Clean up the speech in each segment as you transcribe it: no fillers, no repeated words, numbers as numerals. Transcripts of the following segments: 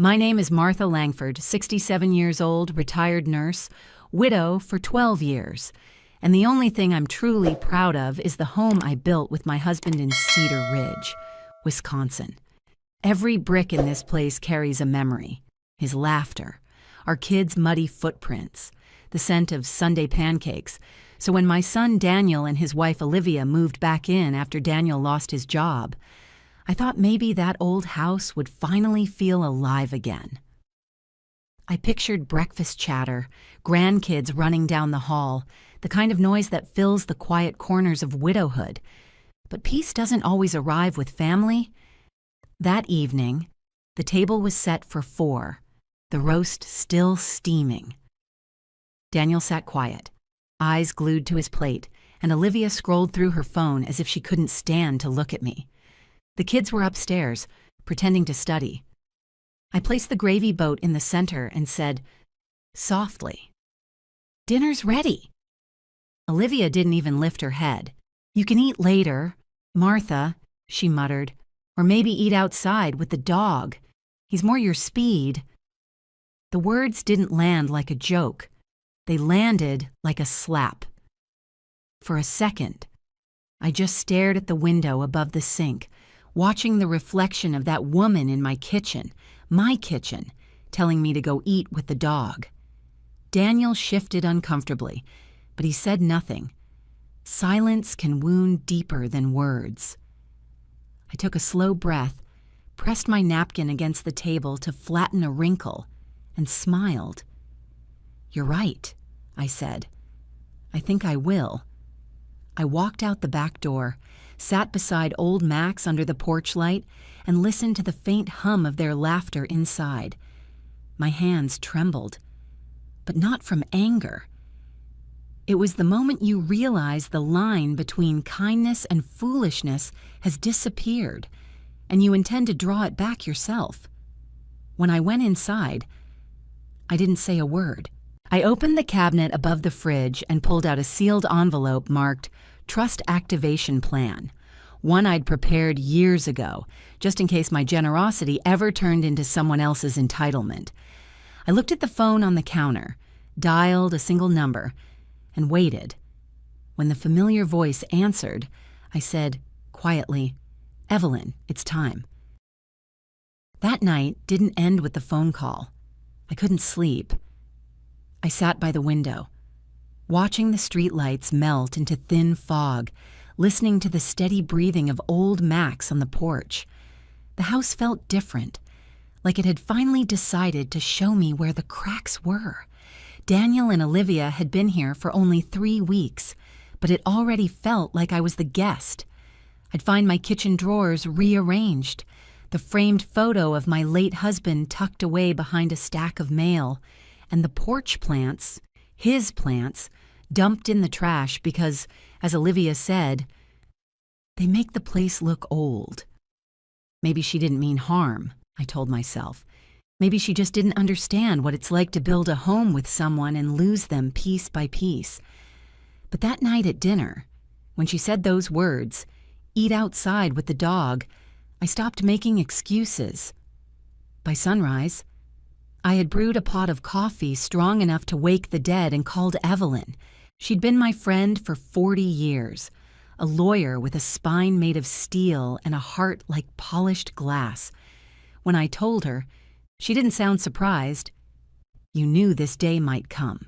My name is Martha Langford, 67 years old, retired nurse, widow for 12 years. And the only thing I'm truly proud of is the home I built with my husband in Cedar Ridge, Wisconsin. Every brick in this place carries a memory. His laughter, our kids' muddy footprints, the scent of Sunday pancakes. So when my son Daniel and his wife Olivia moved back in after Daniel lost his job, I thought maybe that old house would finally feel alive again. I pictured breakfast chatter, grandkids running down the hall, the kind of noise that fills the quiet corners of widowhood. But peace doesn't always arrive with family. That evening, the table was set for 4, the roast still steaming. Daniel sat quiet, eyes glued to his plate, and Olivia scrolled through her phone as if she couldn't stand to look at me. The kids were upstairs, pretending to study. I placed the gravy boat in the center and said, softly, "Dinner's ready." Olivia didn't even lift her head. "You can eat later, Martha," she muttered, "or maybe eat outside with the dog. He's more your speed." The words didn't land like a joke. They landed like a slap. For a second, I just stared at the window above the sink, watching the reflection of that woman in my kitchen, telling me to go eat with the dog. Daniel shifted uncomfortably, but he said nothing. Silence can wound deeper than words. I took a slow breath, pressed my napkin against the table to flatten a wrinkle, and smiled. "You're right," I said. "I think I will." I walked out the back door, sat beside old Max under the porch light, and listened to the faint hum of their laughter inside. My hands trembled, but not from anger. It was the moment you realize the line between kindness and foolishness has disappeared, and you intend to draw it back yourself. When I went inside, I didn't say a word. I opened the cabinet above the fridge and pulled out a sealed envelope marked Trust Activation Plan, one I'd prepared years ago, just in case my generosity ever turned into someone else's entitlement. I looked at the phone on the counter, dialed a single number, and waited. When the familiar voice answered, I said, quietly, "Evelyn, it's time." That night didn't end with the phone call. I couldn't sleep. I sat by the window, watching the streetlights melt into thin fog, listening to the steady breathing of old Max on the porch. The house felt different, like it had finally decided to show me where the cracks were. Daniel and Olivia had been here for only 3 weeks, but it already felt like I was the guest. I'd find my kitchen drawers rearranged, the framed photo of my late husband tucked away behind a stack of mail, and the porch plants, his plants, dumped in the trash because, as Olivia said, they make the place look old. Maybe she didn't mean harm, I told myself. Maybe she just didn't understand what it's like to build a home with someone and lose them piece by piece. But that night at dinner, when she said those words, "Eat outside with the dog," I stopped making excuses. By sunrise, I had brewed a pot of coffee strong enough to wake the dead and called Evelyn. She'd been my friend for 40 years, a lawyer with a spine made of steel and a heart like polished glass. When I told her, she didn't sound surprised. "You knew this day might come.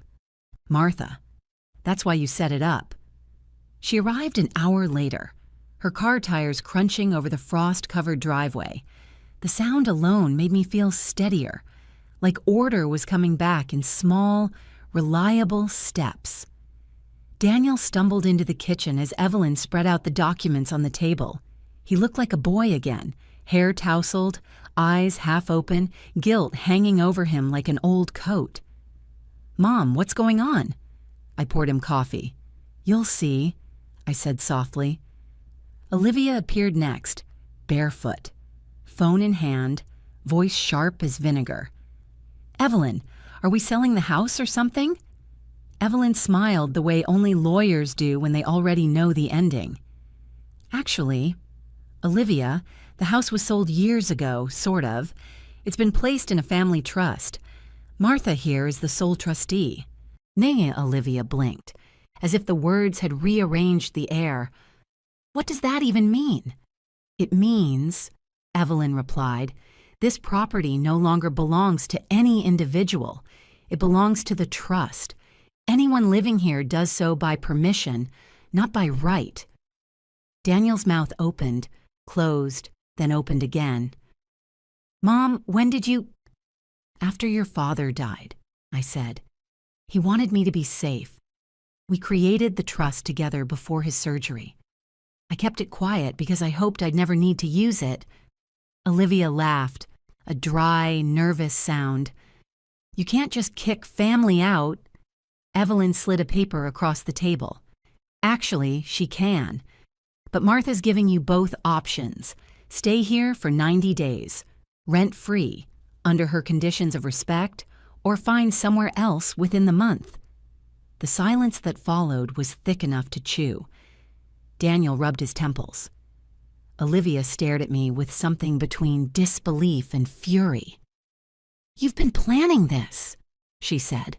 Martha, that's why you set it up." She arrived an hour later, her car tires crunching over the frost-covered driveway. The sound alone made me feel steadier, like order was coming back in small, reliable steps. Daniel stumbled into the kitchen as Evelyn spread out the documents on the table. He looked like a boy again, hair tousled, eyes half open, guilt hanging over him like an old coat. "Mom, what's going on?" I poured him coffee. "You'll see," I said softly. Olivia appeared next, barefoot, phone in hand, voice sharp as vinegar. "Evelyn, are we selling the house or something?" Evelyn smiled the way only lawyers do when they already know the ending. "Actually, Olivia, the house was sold years ago, sort of. It's been placed in a family trust. Martha here is the sole trustee. Nay, Olivia blinked, as if the words had rearranged the air. What does that even mean? It means, Evelyn replied, this property no longer belongs to any individual. It belongs to the trust. Anyone living here does so by permission, not by right. Daniel's mouth opened, closed, then opened again. Mom, when did you... After your father died, I said. He wanted me to be safe. We created the trust together before his surgery. I kept it quiet because I hoped I'd never need to use it. Olivia laughed, a dry, nervous sound. You can't just kick family out. Evelyn slid a paper across the table. Actually, she can. But Martha's giving you both options. Stay here for 90 days, rent-free, under her conditions of respect, or find somewhere else within the month. The silence that followed was thick enough to chew. Daniel rubbed his temples. Olivia stared at me with something between disbelief and fury. You've been planning this, she said.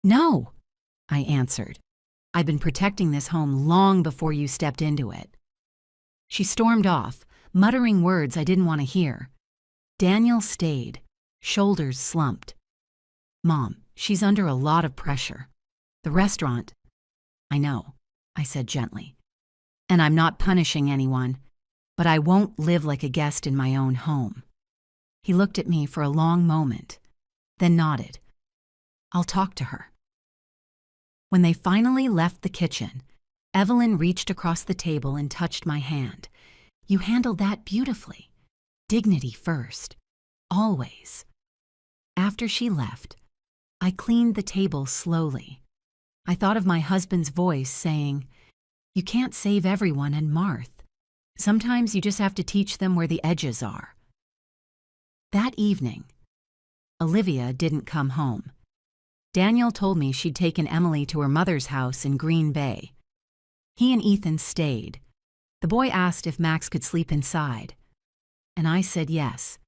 No, I answered. I've been protecting this home long before you stepped into it. She stormed off, muttering words I didn't want to hear. Daniel stayed, shoulders slumped. Mom, she's under a lot of pressure. The restaurant... I know, I said gently. And I'm not punishing anyone, but I won't live like a guest in my own home. He looked at me for a long moment, then nodded. I'll talk to her. When they finally left the kitchen, Evelyn reached across the table and touched my hand. You handled that beautifully. Dignity first. Always. After she left, I cleaned the table slowly. I thought of my husband's voice saying, you can't save everyone and Marth. Sometimes you just have to teach them where the edges are. That evening, Olivia didn't come home. Daniel told me she'd taken Emily to her mother's house in Green Bay. He and Ethan stayed. The boy asked if Max could sleep inside, and I said yes.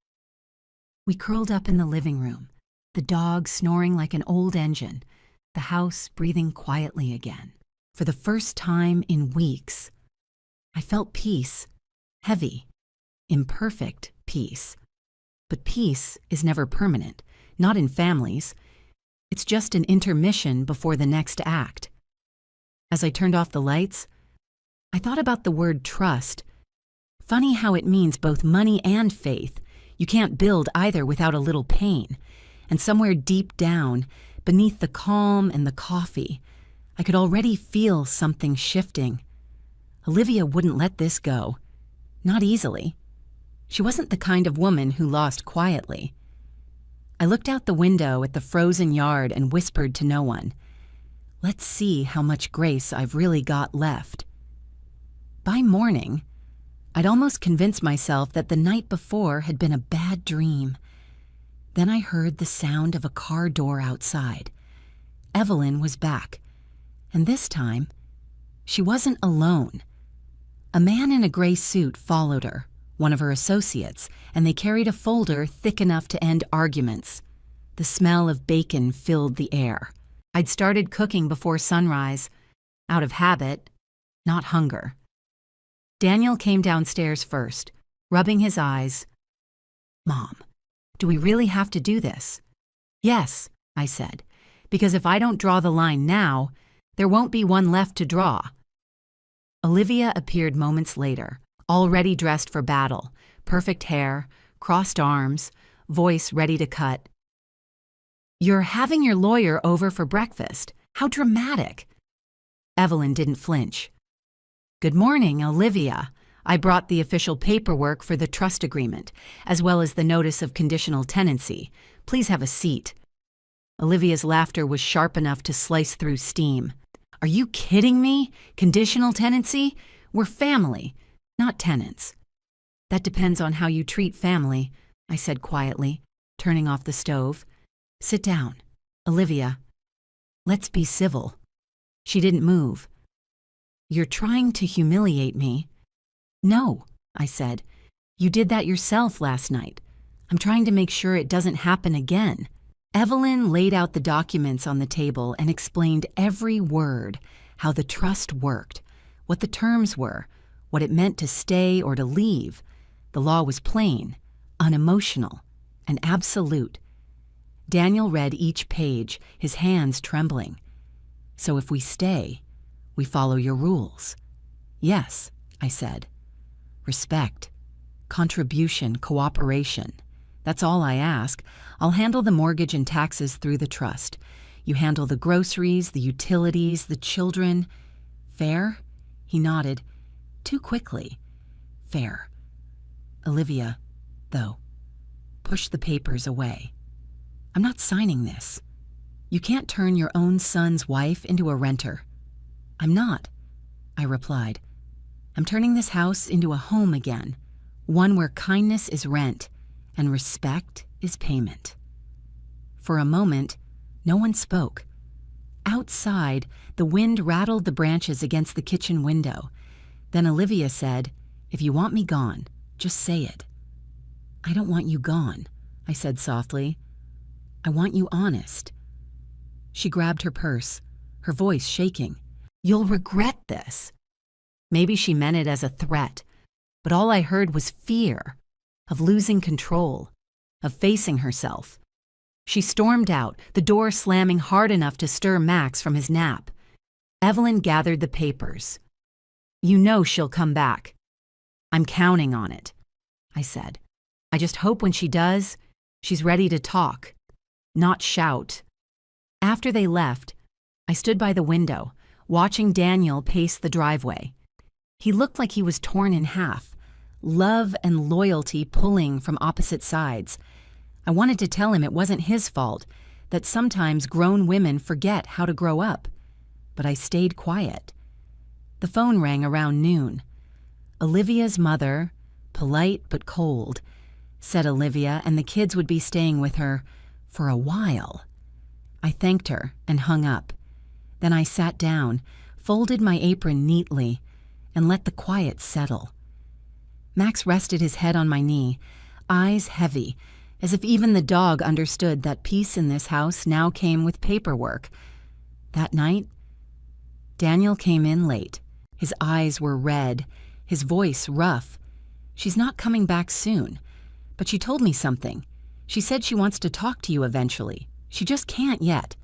We curled up in the living room, the dog snoring like an old engine, the house breathing quietly again. For the first time in weeks, I felt peace, heavy, imperfect peace. But peace is never permanent, not in families. It's just an intermission before the next act. As I turned off the lights, I thought about the word trust. Funny how it means both money and faith. You can't build either without a little pain. And somewhere deep down, beneath the calm and the coffee, I could already feel something shifting. Olivia wouldn't let this go. Not easily. She wasn't the kind of woman who lost quietly. I looked out the window at the frozen yard and whispered to no one. Let's see how much grace I've really got left. By morning, I'd almost convinced myself that the night before had been a bad dream. Then I heard the sound of a car door outside. Evelyn was back, and this time, she wasn't alone. A man in a gray suit followed her, one of her associates, and they carried a folder thick enough to end arguments. The smell of bacon filled the air. I'd started cooking before sunrise, out of habit, not hunger. Daniel came downstairs first, rubbing his eyes. Mom, do we really have to do this? Yes, I said, because if I don't draw the line now, there won't be one left to draw. Olivia appeared moments later, already dressed for battle, perfect hair, crossed arms, voice ready to cut. You're having your lawyer over for breakfast. How dramatic. Evelyn didn't flinch. Good morning, Olivia. I brought the official paperwork for the trust agreement, as well as the notice of conditional tenancy. Please have a seat. Olivia's laughter was sharp enough to slice through steam. Are you kidding me? Conditional tenancy? We're family, not tenants. That depends on how you treat family, I said quietly, turning off the stove. Sit down. Olivia, let's be civil. She didn't move. You're trying to humiliate me. No, I said. You did that yourself last night. I'm trying to make sure it doesn't happen again. Evelyn laid out the documents on the table and explained every word, how the trust worked, what the terms were, what it meant to stay or to leave. The law was plain, unemotional, and absolute. Daniel read each page, his hands trembling. So if we stay, we follow your rules. Yes, I said. Respect, contribution, cooperation. That's all I ask. I'll handle the mortgage and taxes through the trust. You handle the groceries, the utilities, the children. Fair? He nodded. Too quickly. Fair. Olivia, though, push the papers away. I'm not signing this. You can't turn your own son's wife into a renter. I'm not, I replied. I'm turning this house into a home again, one where kindness is rent and respect is payment. For a moment, no one spoke. Outside, the wind rattled the branches against the kitchen window. Then Olivia said, "If you want me gone, just say it." "I don't want you gone," I said softly. "I want you honest." She grabbed her purse, her voice shaking. "You'll regret this." Maybe she meant it as a threat, but all I heard was fear of losing control, of facing herself. She stormed out, the door slamming hard enough to stir Max from his nap. Evelyn gathered the papers. "You know she'll come back." "I'm counting on it," I said. "I just hope when she does, she's ready to talk, not shout." After they left, I stood by the window, watching Daniel pace the driveway. He looked like he was torn in half, love and loyalty pulling from opposite sides. I wanted to tell him it wasn't his fault, that sometimes grown women forget how to grow up. But I stayed quiet. The phone rang around noon. Olivia's mother, polite but cold, said Olivia and the kids would be staying with her for a while. I thanked her and hung up. Then I sat down, folded my apron neatly, and let the quiet settle. Max rested his head on my knee, eyes heavy, as if even the dog understood that peace in this house now came with paperwork. That night, Daniel came in late. His eyes were red, his voice rough. "She's not coming back soon, but she told me something. She said she wants to talk to you eventually. She just can't yet."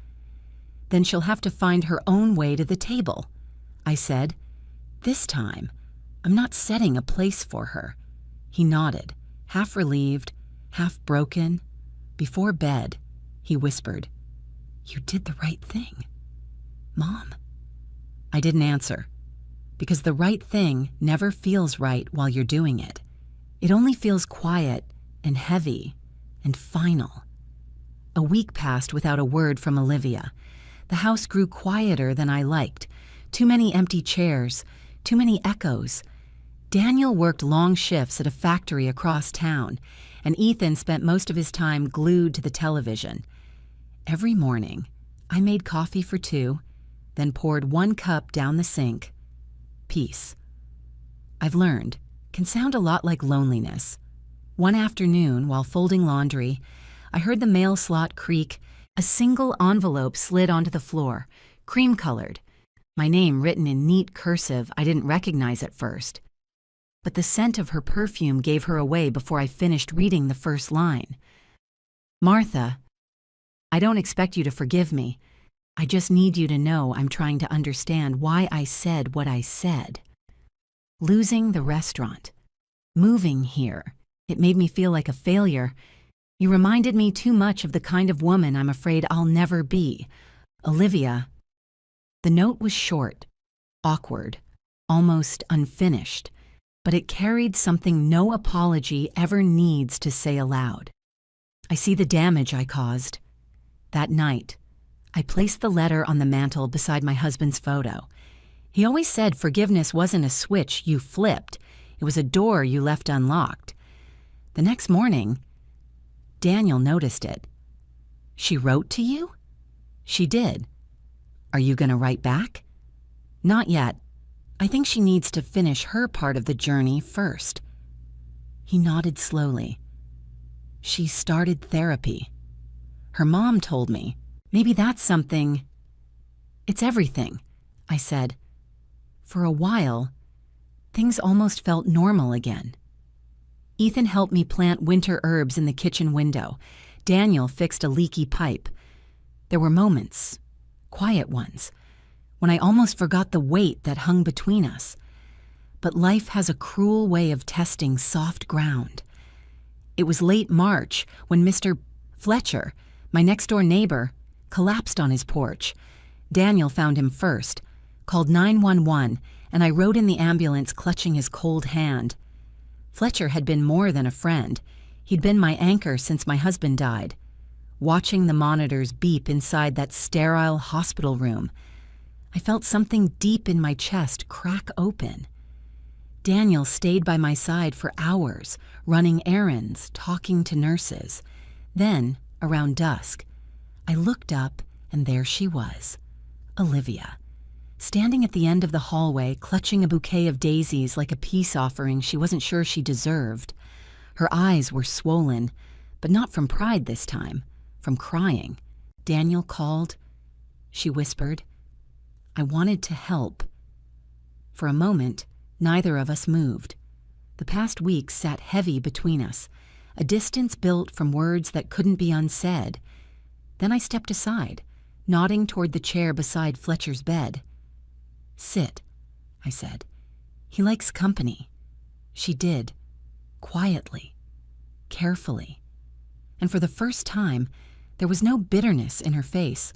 "Then she'll have to find her own way to the table," I said. "This time, I'm not setting a place for her." He nodded, half relieved, half broken. Before bed, he whispered, "You did the right thing, Mom." I didn't answer, because the right thing never feels right while you're doing it. It only feels quiet and heavy and final. A week passed without a word from Olivia. The house grew quieter than I liked. Too many empty chairs, too many echoes. Daniel worked long shifts at a factory across town, and Ethan spent most of his time glued to the television. Every morning, I made coffee for two, then poured 1 cup down the sink. Peace, I've learned, can sound a lot like loneliness. One afternoon, while folding laundry, I heard the mail slot creak. A single envelope slid onto the floor, cream-colored. My name written in neat cursive I didn't recognize at first. But the scent of her perfume gave her away before I finished reading the first line. "Martha, I don't expect you to forgive me. I just need you to know I'm trying to understand why I said what I said. Losing the restaurant. Moving here. It made me feel like a failure. You reminded me too much of the kind of woman I'm afraid I'll never be. Olivia." The note was short, awkward, almost unfinished, but it carried something no apology ever needs to say aloud. I see the damage I caused. That night, I placed the letter on the mantel beside my husband's photo. He always said forgiveness wasn't a switch you flipped, it was a door you left unlocked. The next morning, Daniel noticed it. "She wrote to you?" "She did." "Are you going to write back?" "Not yet. I think she needs to finish her part of the journey first." He nodded slowly. She started therapy. Her mom told me, maybe that's something. It's everything, I said. For a while, things almost felt normal again. Ethan helped me plant winter herbs in the kitchen window. Daniel fixed a leaky pipe. There were moments, quiet ones, when I almost forgot the weight that hung between us. But life has a cruel way of testing soft ground. It was late March when Mr. Fletcher, my next-door neighbor, collapsed on his porch. Daniel found him first, called 911, and I rode in the ambulance clutching his cold hand. Fletcher had been more than a friend. He'd been my anchor since my husband died. Watching the monitors beep inside that sterile hospital room, I felt something deep in my chest crack open. Daniel stayed by my side for hours, running errands, talking to nurses. Then, around dusk, I looked up and there she was, Olivia, standing at the end of the hallway, clutching a bouquet of daisies like a peace offering she wasn't sure she deserved. Her eyes were swollen, but not from pride this time, from crying. Daniel called. She whispered. I wanted to help. For a moment, neither of us moved. The past weeks sat heavy between us, a distance built from words that couldn't be unsaid. Then I stepped aside, nodding toward the chair beside Fletcher's bed. Sit, I said. He likes company. She did, quietly, carefully. And for the first time, there was no bitterness in her face,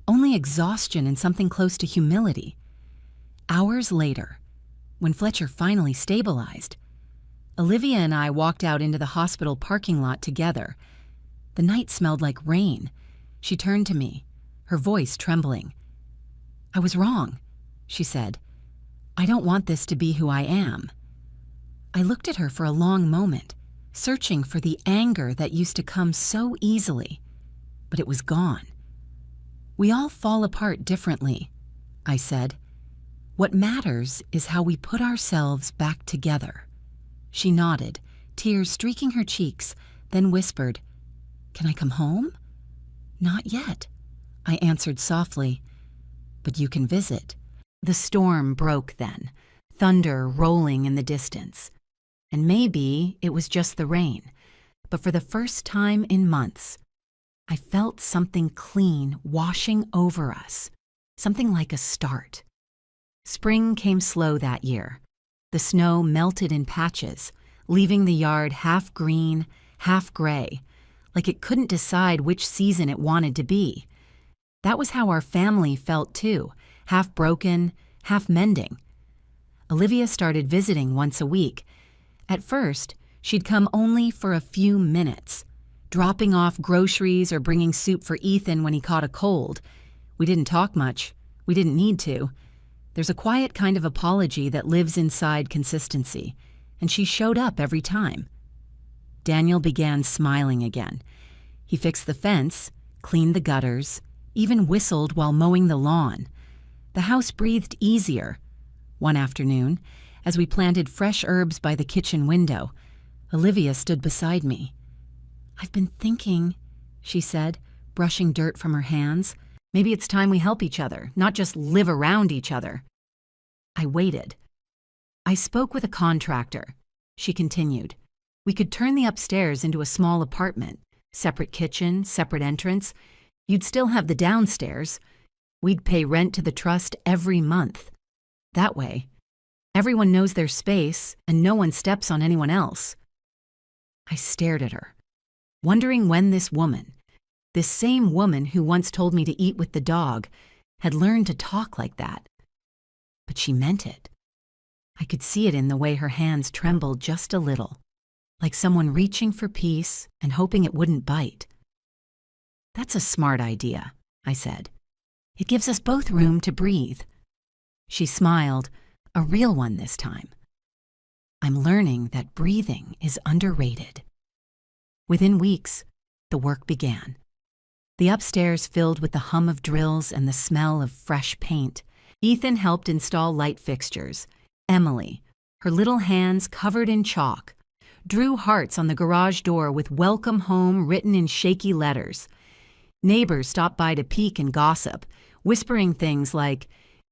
only exhaustion and something close to humility. Hours later, when Fletcher finally stabilized, Olivia and I walked out into the hospital parking lot together. The night smelled like rain. She turned to me, her voice trembling. I was wrong, she said. I don't want this to be who I am. I looked at her for a long moment, searching for the anger that used to come so easily, but it was gone. We all fall apart differently, I said. What matters is how we put ourselves back together. She nodded, tears streaking her cheeks, then whispered, Can I come home? Not yet, I answered softly. But you can visit. The storm broke then, thunder rolling in the distance. And maybe it was just the rain, but for the first time in months, I felt something clean washing over us, something like a start. Spring came slow that year. The snow melted in patches, leaving the yard half green, half gray, like it couldn't decide which season it wanted to be. That was how our family felt too, half broken, half mending. Olivia started visiting once a week. At first, she'd come only for a few minutes, dropping off groceries or bringing soup for Ethan when he caught a cold. We didn't talk much. We didn't need to. There's a quiet kind of apology that lives inside consistency, and she showed up every time. Daniel began smiling again. He fixed the fence, cleaned the gutters, even whistled while mowing the lawn. The house breathed easier. One afternoon, as we planted fresh herbs by the kitchen window, Olivia stood beside me. I've been thinking, she said, brushing dirt from her hands. Maybe it's time we help each other, not just live around each other. I waited. I spoke with a contractor. She continued. We could turn the upstairs into a small apartment, separate kitchen, separate entrance. You'd still have the downstairs. We'd pay rent to the trust every month. That way, everyone knows their space and no one steps on anyone else. I stared at her, wondering when this woman, this same woman who once told me to eat with the dog, had learned to talk like that. But she meant it. I could see it in the way her hands trembled just a little, like someone reaching for peace and hoping it wouldn't bite. That's a smart idea, I said. It gives us both room to breathe. She smiled, a real one this time. I'm learning that breathing is underrated. Within weeks, the work began. The upstairs filled with the hum of drills and the smell of fresh paint. Ethan helped install light fixtures. Emily, her little hands covered in chalk, drew hearts on the garage door with "Welcome Home" written in shaky letters. Neighbors stopped by to peek and gossip, whispering things like,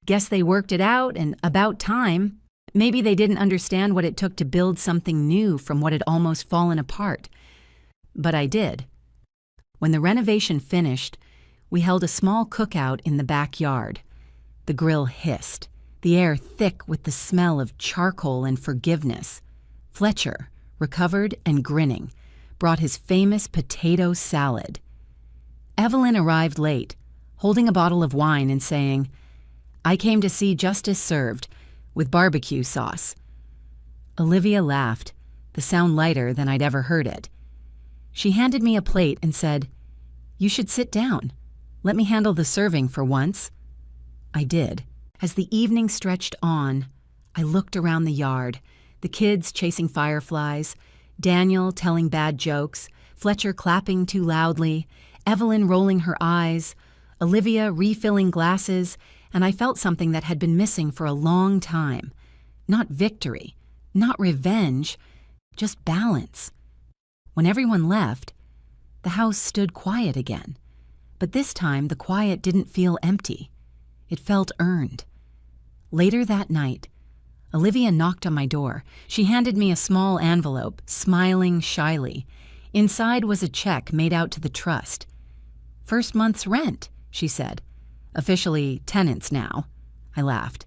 "Guess they worked it out and about time." Maybe they didn't understand what it took to build something new from what had almost fallen apart. But I did. When the renovation finished, we held a small cookout in the backyard. The grill hissed, the air thick with the smell of charcoal and forgiveness. Fletcher, recovered and grinning, brought his famous potato salad. Evelyn arrived late, holding a bottle of wine and saying, "I came to see justice served, with barbecue sauce." Olivia laughed, the sound lighter than I'd ever heard it. She handed me a plate and said, "You should sit down. Let me handle the serving for once." I did. As the evening stretched on, I looked around the yard, the kids chasing fireflies, Daniel telling bad jokes, Fletcher clapping too loudly, Evelyn rolling her eyes, Olivia refilling glasses, and I felt something that had been missing for a long time. Not victory, not revenge, just balance. When everyone left, the house stood quiet again. But this time, the quiet didn't feel empty. It felt earned. Later that night, Olivia knocked on my door. She handed me a small envelope, smiling shyly. Inside was a check made out to the trust. "First month's rent," she said. "Officially tenants now." I laughed.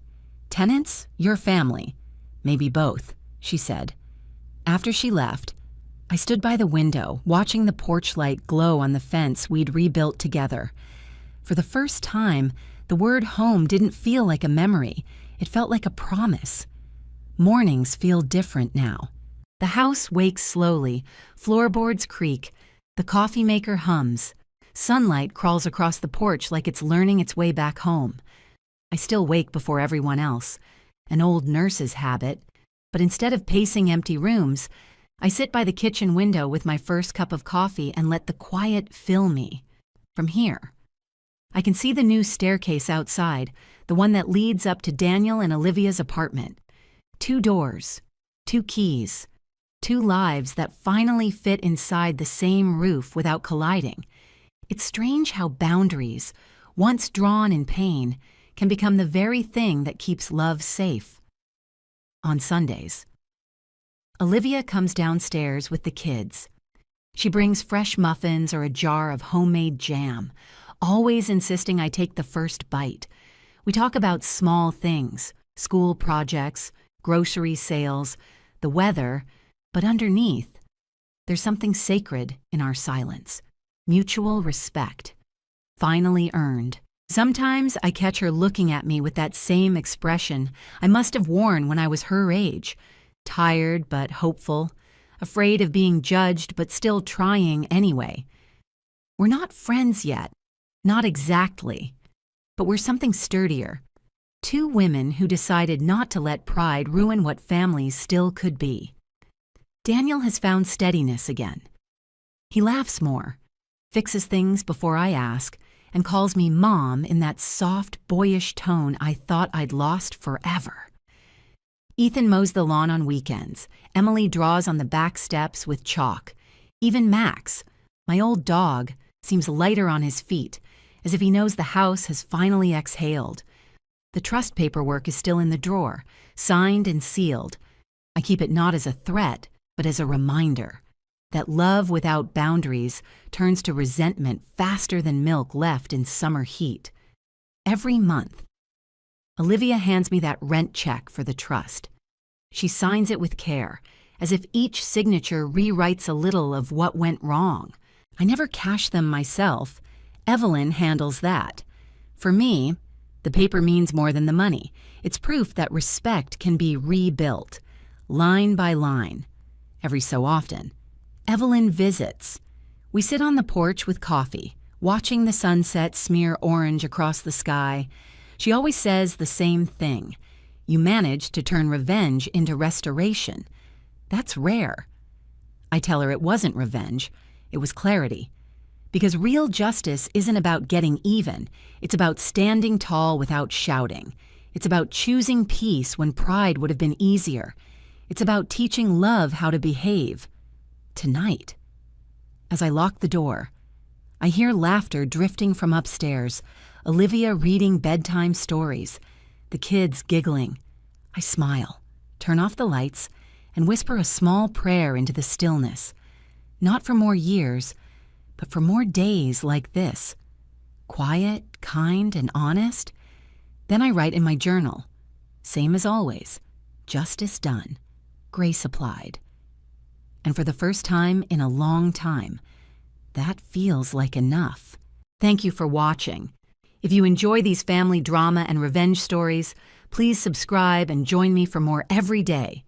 "Tenants? Your family." "Maybe both," she said. After she left, I stood by the window, watching the porch light glow on the fence we'd rebuilt together. For the first time, the word home didn't feel like a memory. It felt like a promise. Mornings feel different now. The house wakes slowly, floorboards creak, the coffee maker hums. Sunlight crawls across the porch like it's learning its way back home. I still wake before everyone else, an old nurse's habit, but instead of pacing empty rooms, I sit by the kitchen window with my first cup of coffee and let the quiet fill me. From here, I can see the new staircase outside, the one that leads up to Daniel and Olivia's apartment. 2 doors, 2 keys, 2 lives that finally fit inside the same roof without colliding. It's strange how boundaries, once drawn in pain, can become the very thing that keeps love safe. On Sundays, Olivia comes downstairs with the kids. She brings fresh muffins or a jar of homemade jam, always insisting I take the first bite. We talk about small things, school projects, grocery sales, the weather, but underneath, there's something sacred in our silence. Mutual respect, finally earned. Sometimes I catch her looking at me with that same expression I must have worn when I was her age, tired but hopeful, afraid of being judged but still trying anyway. We're not friends yet, not exactly, but we're something sturdier. 2 women who decided not to let pride ruin what families still could be. Daniel has found steadiness again. He laughs more, fixes things before I ask, and calls me Mom in that soft, boyish tone I thought I'd lost forever. Ethan mows the lawn on weekends. Emily draws on the back steps with chalk. Even Max, my old dog, seems lighter on his feet, as if he knows the house has finally exhaled. The trust paperwork is still in the drawer, signed and sealed. I keep it not as a threat, but as a reminder that love without boundaries turns to resentment faster than milk left in summer heat. Every month, Olivia hands me that rent check for the trust. She signs it with care, as if each signature rewrites a little of what went wrong. I never cash them myself. Evelyn handles that. For me, the paper means more than the money. It's proof that respect can be rebuilt, line by line. Every so often, Evelyn visits. We sit on the porch with coffee, watching the sunset smear orange across the sky. She always says the same thing. You managed to turn revenge into restoration. That's rare. I tell her it wasn't revenge. It was clarity. Because real justice isn't about getting even. It's about standing tall without shouting. It's about choosing peace when pride would have been easier. It's about teaching love how to behave. Tonight. As I lock the door, I hear laughter drifting from upstairs, Olivia reading bedtime stories, the kids giggling. I smile, turn off the lights, and whisper a small prayer into the stillness. Not for more years, but for more days like this. Quiet, kind, and honest. Then I write in my journal. Same as always. Justice done. Grace applied. And for the first time in a long time, that feels like enough. Thank you for watching. If you enjoy these family drama and revenge stories, please subscribe and join me for more every day.